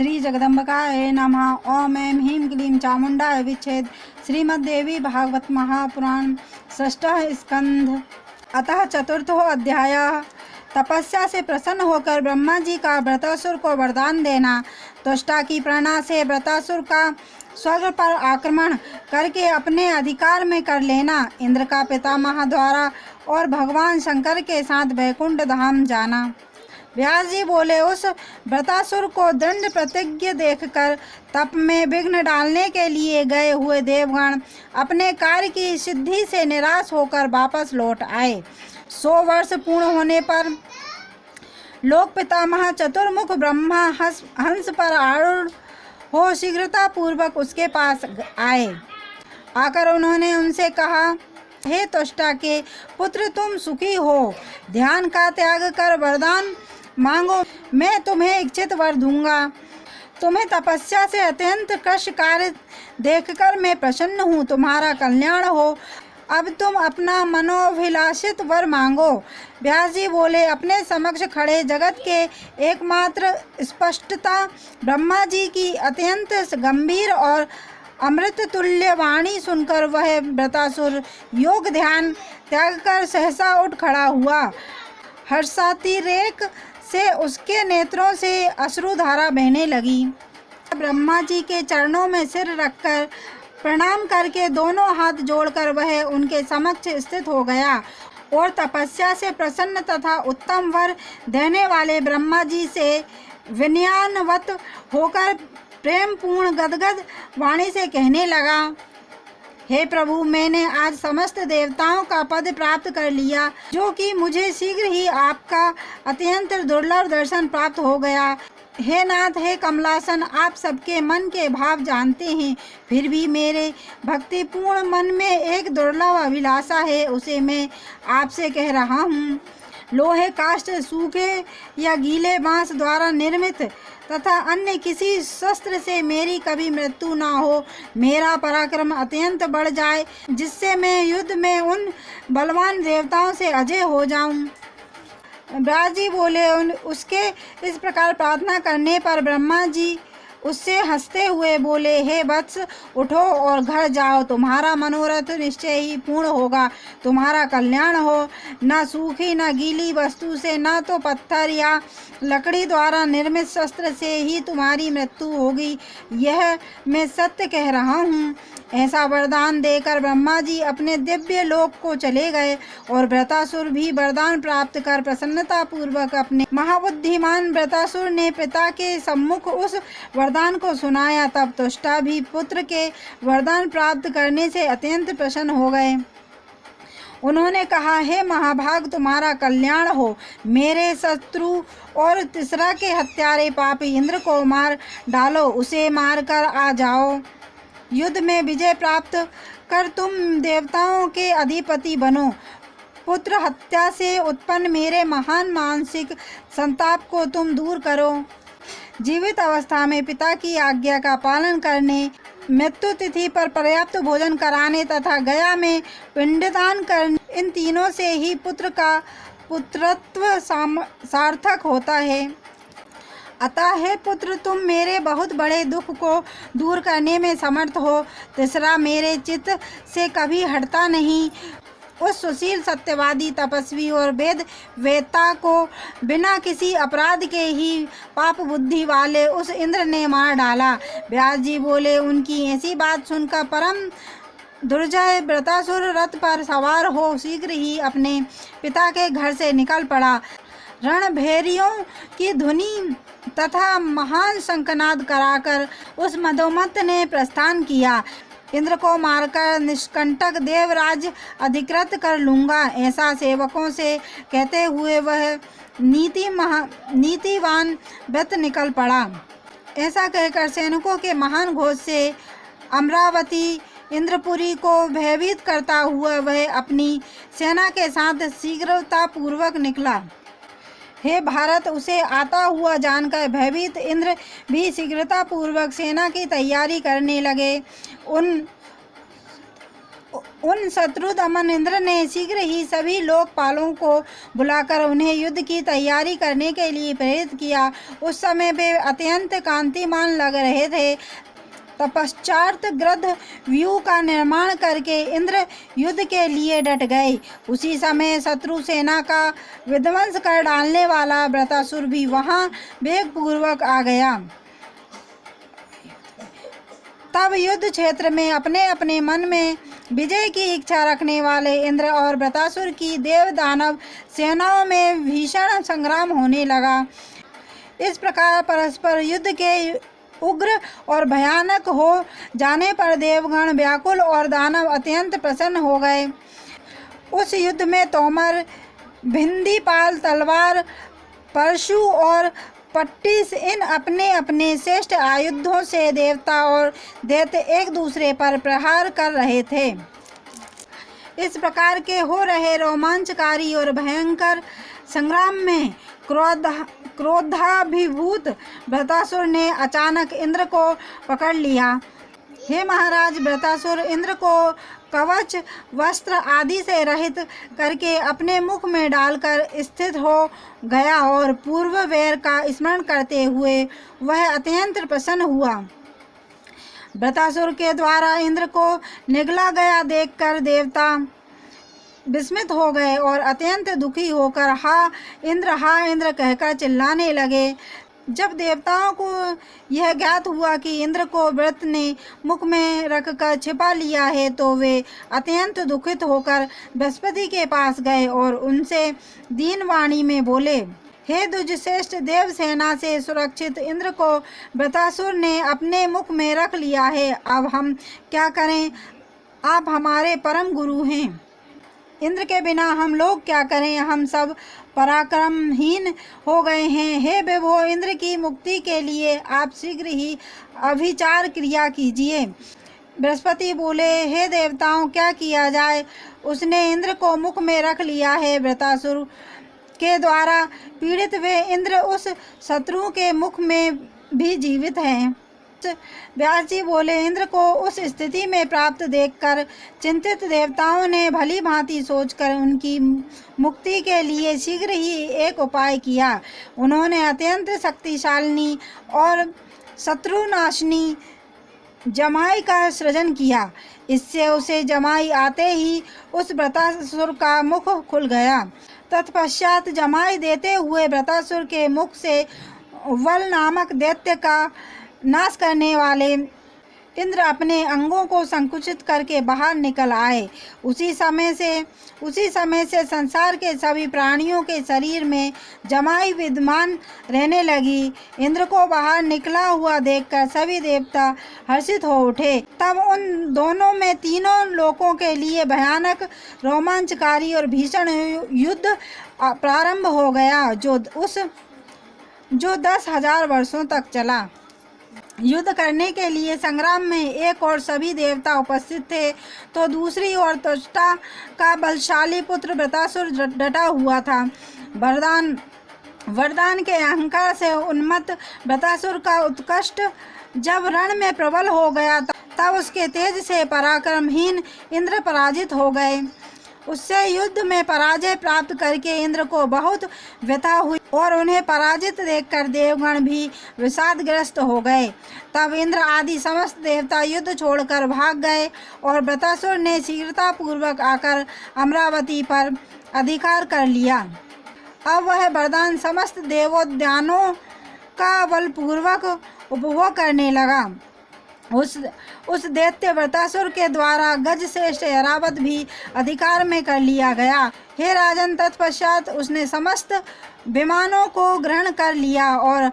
श्री जगदम्बिकाय नमः। ओम ऐं ह्रीं क्लीं चामुण्डाय विच्छेद। श्रीमद्देवी भागवत महापुराण षष्ठः स्कंध। अतः चतुर्थो अध्यायः। तपस्या से प्रसन्न होकर ब्रह्मा जी का वृत्रासुर को वरदान देना। त्वष्टा की प्रेरणा से वृत्रासुर का स्वर्ग पर आक्रमण करके अपने अधिकार में कर लेना। इंद्र का पितामह द्वारा और भगवान शंकर के साथ वैकुंठ धाम जाना। व्यास जी बोले, उस वृत्रासुर को दृढ़ प्रतिज्ञ देखकर तप में विघ्न डालने के लिए गए हुए देवगण अपने कार्य की सिद्धि से निराश होकर वापस लौट आए। 100 वर्ष पूर्ण होने पर लोक पितामह चतुर्मुख ब्रह्मा हंस पर आरूढ़ हो शीघ्रता पूर्वक उसके पास आए। आकर उन्होंने उनसे कहा, हे त्वष्टा के पुत्र, तुम सुखी हो। ध्यान का त्याग कर वरदान मांगो, मैं तुम्हें इच्छित वर दूंगा। तुम्हें तपस्या से अत्यंत कष्ट कार्य देखकर मैं प्रसन्न हूँ। तुम्हारा कल्याण हो। अब तुम अपना मनोभिलाषित वर मांगो। व्यास जी बोले, अपने समक्ष खड़े जगत के एकमात्र स्पष्टता ब्रह्मा जी की अत्यंत गंभीर और अमृत तुल्य वाणी सुनकर वह वृत्रासुर योग ध्यान त्याग कर सहसा उठ खड़ा हुआ। हर्षातिरेक से उसके नेत्रों से अश्रुधारा बहने लगी। ब्रह्मा जी के चरणों में सिर रखकर प्रणाम करके दोनों हाथ जोड़कर वह उनके समक्ष स्थित हो गया और तपस्या से प्रसन्न तथा उत्तम वर देने वाले ब्रह्मा जी से विनयान्वित होकर प्रेम पूर्ण गदगद वाणी से कहने लगा, हे प्रभु, मैंने आज समस्त देवताओं का पद प्राप्त कर लिया, जो कि मुझे शीघ्र ही आपका अत्यंत दुर्लभ दर्शन प्राप्त हो गया। हे नाथ, हे कमलासन, आप सबके मन के भाव जानते हैं। फिर भी मेरे भक्तिपूर्ण मन में एक दुर्लभ अभिलाषा है, उसे मैं आपसे कह रहा हूँ। लोहे, काष्ठ, सूखे या गीले बांस द्वारा निर्मित तथा अन्य किसी शस्त्र से मेरी कभी मृत्यु ना हो। मेरा पराक्रम अत्यंत बढ़ जाए, जिससे मैं युद्ध में उन बलवान देवताओं से अजय हो जाऊं। व्यास जी बोले, उसके इस प्रकार प्रार्थना करने पर ब्रह्मा जी उससे हंसते हुए बोले, हे वत्स, उठो और घर जाओ। तुम्हारा मनोरथ निश्चय ही पूर्ण होगा। तुम्हारा कल्याण हो। न सूखी न गीली वस्तु से, न तो पत्थर या लकड़ी द्वारा निर्मित शस्त्र से ही तुम्हारी मृत्यु होगी। यह मैं सत्य कह रहा हूँ। ऐसा वरदान देकर ब्रह्मा जी अपने दिव्य लोक को चले गए और वृत्रासुर भी वरदान प्राप्त कर प्रसन्नता पूर्वक अपने महाबुद्धिमान वृत्रासुर ने पिता के सम्मुख उस वरदान को सुनाया। तब त्वष्टा भी पुत्र के वरदान प्राप्त करने से अत्यंत प्रसन्न हो गए। उन्होंने कहा, हे महाभाग, तुम्हारा कल्याण हो। मेरे शत्रु और तीसरा के हत्यारे पापी इंद्र को मार डालो। उसे मार कर आ जाओ। युद्ध में विजय प्राप्त कर तुम देवताओं के अधिपति बनो। पुत्र हत्या से उत्पन्न मेरे महान मानसिक संताप को तुम दूर करो। जीवित अवस्था में पिता की आज्ञा का पालन करने, मृत्यु तिथि पर पर्याप्त भोजन कराने तथा गया में पिंडदान करने, इन तीनों से ही पुत्र का पुत्रत्व सार्थक होता है। अतः हे पुत्र, तुम मेरे बहुत बड़े दुख को दूर करने में समर्थ हो। तीसरा मेरे चित्त से कभी हटता नहीं। उस सुशील, सत्यवादी, तपस्वी और वेद वेत्ता को बिना किसी अपराध के ही पाप बुद्धि वाले उस इंद्र ने मार डाला। व्यास जी बोले, उनकी ऐसी बात सुनकर परम दुर्जय वृत्रासुर रथ पर सवार हो शीघ्र ही अपने पिता के घर से निकल पड़ा। रणभेरियों की ध्वनि तथा महान शंखनाद कराकर उस मदोमत ने प्रस्थान किया। इंद्र को मारकर निष्कंटक देवराज अधिकृत कर लूँगा, ऐसा सेवकों से कहते हुए वह नीतिवान व्रत निकल पड़ा। ऐसा कहकर सैनिकों के महान घोष से अमरावती इंद्रपुरी को भयभीत करता हुआ वह अपनी सेना के साथ शीघ्रता पूर्वक निकला। हे भारत, उसे आता हुआ जानकर भयभीत इंद्र भी शीघ्रता पूर्वक सेना की तैयारी करने लगे। उन शत्रु दमन इंद्र ने शीघ्र ही सभी लोकपालों को बुलाकर उन्हें युद्ध की तैयारी करने के लिए प्रेरित किया। उस समय वे अत्यंत कांतिमान लग रहे थे। तत्पश्चात गृध्र व्यूह का निर्माण करके इंद्र युद्ध के लिए डट गए। उसी समय शत्रु सेना का विध्वंस कर डालने वाला वृत्रासुर भी वहां वेगपूर्वक आ गया। तब युद्ध क्षेत्र में अपने अपने मन में विजय की इच्छा रखने वाले इंद्र और वृत्रासुर की देव दानव सेनाओं में भीषण संग्राम होने लगा। इस प्रकार परस्पर युद्ध के उग्र और भयानक हो जाने पर देवगण व्याकुल और दानव अत्यंत प्रसन्न हो गए। उस युद्ध में तोमर, भिंदीपाल, तलवार, परशु और पट्टिस इन अपने अपने श्रेष्ठ आयुधों से देवता और दैत्य एक दूसरे पर प्रहार कर रहे थे। इस प्रकार के हो रहे रोमांचकारी और भयंकर संग्राम में क्रोधाभिभूत वृत्रासुर ने अचानक इंद्र को पकड़ लिया। हे महाराज, वृत्रासुर इंद्र को कवच, वस्त्र आदि से रहित करके अपने मुख में डालकर स्थित हो गया और पूर्व वैर का स्मरण करते हुए वह अत्यंत प्रसन्न हुआ। वृत्रासुर के द्वारा इंद्र को निगला गया देखकर देवता विस्मित हो गए और अत्यंत दुखी होकर हा इंद्र कहकर चिल्लाने लगे। जब देवताओं को यह ज्ञात हुआ कि इंद्र को वृत्र ने मुख में रखकर छिपा लिया है तो वे अत्यंत दुखित होकर बृहस्पति के पास गए और उनसे दीन वाणी में बोले, हे द्विजश्रेष्ठ, देव सेना से सुरक्षित इंद्र को वृत्रासुर ने अपने मुख में रख लिया है। अब हम क्या करें? आप हमारे परम गुरु हैं। इंद्र के बिना हम लोग क्या करें? हम सब पराक्रमहीन हो गए हैं। हे विभो, इंद्र की मुक्ति के लिए आप शीघ्र ही अभिचार क्रिया कीजिए। बृहस्पति बोले, हे देवताओं, क्या किया जाए? उसने इंद्र को मुख में रख लिया है। वृत्रासुर के द्वारा पीड़ित वे इंद्र उस शत्रु के मुख में भी जीवित हैं। व्यास जी बोले, इंद्र को उस स्थिति में प्राप्त देखकर चिंतित देवताओं ने भली भांति सोचकर उनकी मुक्ति के लिए शीघ्र ही एक उपाय किया। उन्होंने अत्यंत शक्तिशालिनी और शत्रुनाशिनी जमाई का सृजन किया। इससे उसे जमाई आते ही उस वृत्रासुर का मुख खुल गया। तत्पश्चात जमाई देते हुए वृत्रासुर के मुख से वल नामक दैत्य का नाश करने वाले इंद्र अपने अंगों को संकुचित करके बाहर निकल आए। उसी समय से संसार के सभी प्राणियों के शरीर में जमाई विद्यमान रहने लगी। इंद्र को बाहर निकला हुआ देखकर सभी देवता हर्षित हो उठे। तब उन दोनों में तीनों लोकों के लिए भयानक, रोमांचकारी और भीषण युद्ध प्रारंभ हो गया, जो 10,000 वर्षों तक चला। युद्ध करने के लिए संग्राम में एक और सभी देवता उपस्थित थे तो दूसरी ओर त्वष्टा का बलशाली पुत्र वृत्रासुर डटा हुआ था। वरदान के अहंकार से उन्मत्त वृत्रासुर का उत्कर्ष जब रण में प्रबल हो गया तब उसके तेज से पराक्रमहीन इंद्र पराजित हो गए। उससे युद्ध में पराजय प्राप्त करके इंद्र को बहुत व्यथा हुई और उन्हें पराजित देखकर देवगण भी विषादग्रस्त हो गए। तब इंद्र आदि समस्त देवता युद्ध छोड़कर भाग गए और वृत्रासुर ने शीघ्रतापूर्वक आकर अमरावती पर अधिकार कर लिया। अब वह वरदान समस्त देवोद्यानों का बलपूर्वक उपभोग करने लगा। उस दैत्य वृत्रासुर के द्वारा गज श्रेष्ठ ऐरावत भी अधिकार में कर लिया गया। हे राजन, तत्पश्चात उसने समस्त विमानों को ग्रहण कर लिया और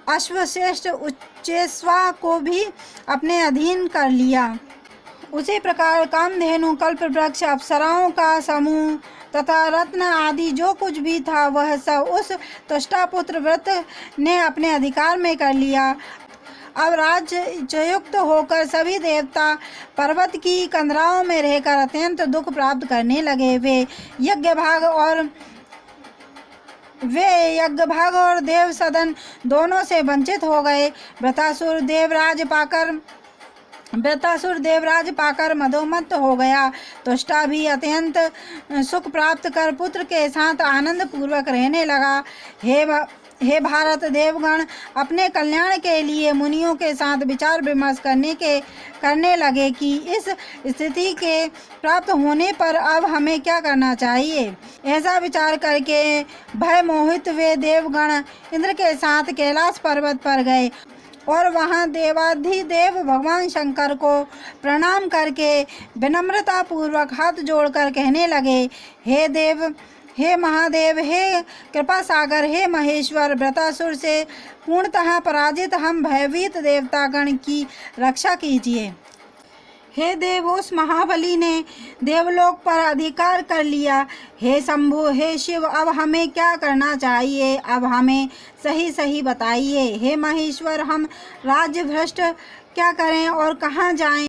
अश्वश्रेष्ठ उच्चेश्वा को भी अपने अधीन कर लिया। उसी प्रकार कामधेनु, कल्पवृक्ष, अप्सराओं का समूह तथा रत्न आदि जो कुछ भी था वह सब उस त्वष्टापुत्र व्रत ने अपने अधिकार में कर लिया। अब राज्ययुक्त होकर सभी देवता पर्वत की कंदराओं में रहकर अत्यंत दुख प्राप्त करने लगे। वे यज्ञ भाग और देव सदन दोनों से वंचित हो गए। वृत्रासुर देवराज पाकर वृत्रासुर देवराज पाकर मदोमत्त हो गया। तुष्टा भी अत्यंत सुख प्राप्त कर पुत्र के साथ आनंद पूर्वक रहने लगा। हे भारत, देवगण अपने कल्याण के लिए मुनियों के साथ विचार विमर्श करने लगे कि इस स्थिति के प्राप्त होने पर अब हमें क्या करना चाहिए। ऐसा विचार करके भय मोहित वे देवगण इंद्र के साथ कैलाश पर्वत पर गए और वहां देवाधिदेव भगवान शंकर को प्रणाम करके विनम्रता पूर्वक हाथ जोड़कर कहने लगे, हे देव, हे महादेव, हे कृपा सागर, हे महेश्वर, वृत्रासुर से पूर्णतः पराजित हम भयभीत देवतागण की रक्षा कीजिए। हे देव, उस महाबली ने देवलोक पर अधिकार कर लिया। हे शंभु, हे शिव, अब हमें क्या करना चाहिए, अब हमें सही सही बताइए। हे महेश्वर, हम राज्य भ्रष्ट क्या करें और कहाँ जाएं।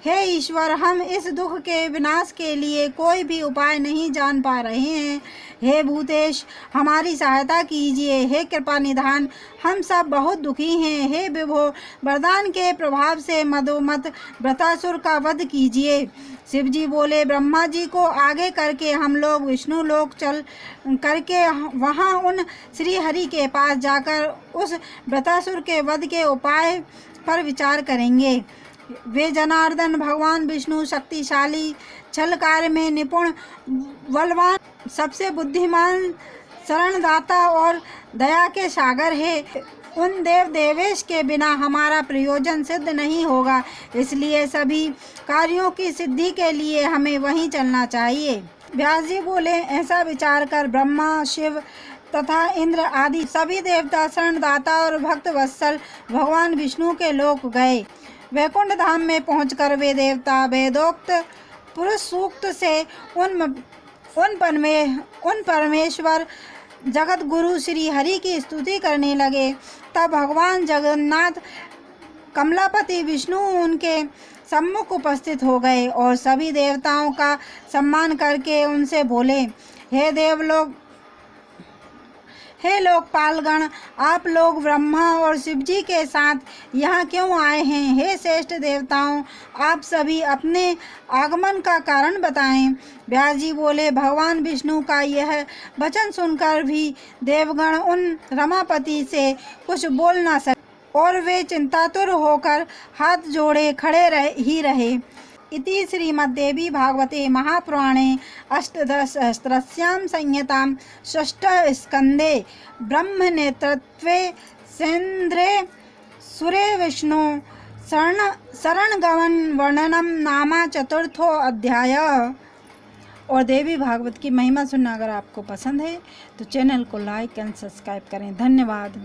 हे ईश्वर, हम इस दुख के विनाश के लिए कोई भी उपाय नहीं जान पा रहे हैं। हे भूतेश, हमारी सहायता कीजिए। हे कृपा निधान, हम सब बहुत दुखी हैं। हे विभो, वरदान के प्रभाव से मदोमत वृत्रासुर का वध कीजिए। शिव जी बोले, ब्रह्मा जी को आगे करके हम लोग विष्णु लोक चल करके वहाँ उन श्री हरि के पास जाकर उस वृत्रासुर के वध के उपाय पर विचार करेंगे। वे जनार्दन भगवान विष्णु शक्तिशाली, छल कार्य में निपुण, बलवान, सबसे बुद्धिमान, शरणदाता और दया के सागर है। उन देवेश के बिना हमारा प्रयोजन सिद्ध नहीं होगा, इसलिए सभी कार्यों की सिद्धि के लिए हमें वहीं चलना चाहिए। व्यास जी बोले, ऐसा विचार कर ब्रह्मा, शिव तथा इंद्र आदि सभी देवता शरणदाता और भक्त वत्सल भगवान विष्णु के लोक गए। वैकुंठ धाम में पहुंचकर वे देवता वेदोक्त पुरुष सूक्त से उन परमेश्वर जगत गुरु श्री हरि की स्तुति करने लगे। तब भगवान जगन्नाथ कमलापति विष्णु उनके सम्मुख उपस्थित हो गए और सभी देवताओं का सम्मान करके उनसे बोले, हे लोकपालगण, आप लोग ब्रह्मा और शिव जी के साथ यहाँ क्यों आए हैं। हे श्रेष्ठ देवताओं, आप सभी अपने आगमन का कारण बताएं। व्यास जी बोले, भगवान विष्णु का यह वचन सुनकर भी देवगण उन रमापति से कुछ बोल न सके और वे चिंतातुर होकर हाथ जोड़े खड़े रहे। इति श्रीमद्देवी भागवते महापुराणे अष्टादशसहस्रस्यां संहितां षष्ठः स्कन्धे ब्रह्मनेतृत्वे सेन्द्रे सुरे विष्णु शरणगमन वर्णनम नामा चतुर्थो अध्याय। और देवी भागवत की महिमा सुनना अगर आपको पसंद है तो चैनल को लाइक एंड सब्सक्राइब करें। धन्यवाद।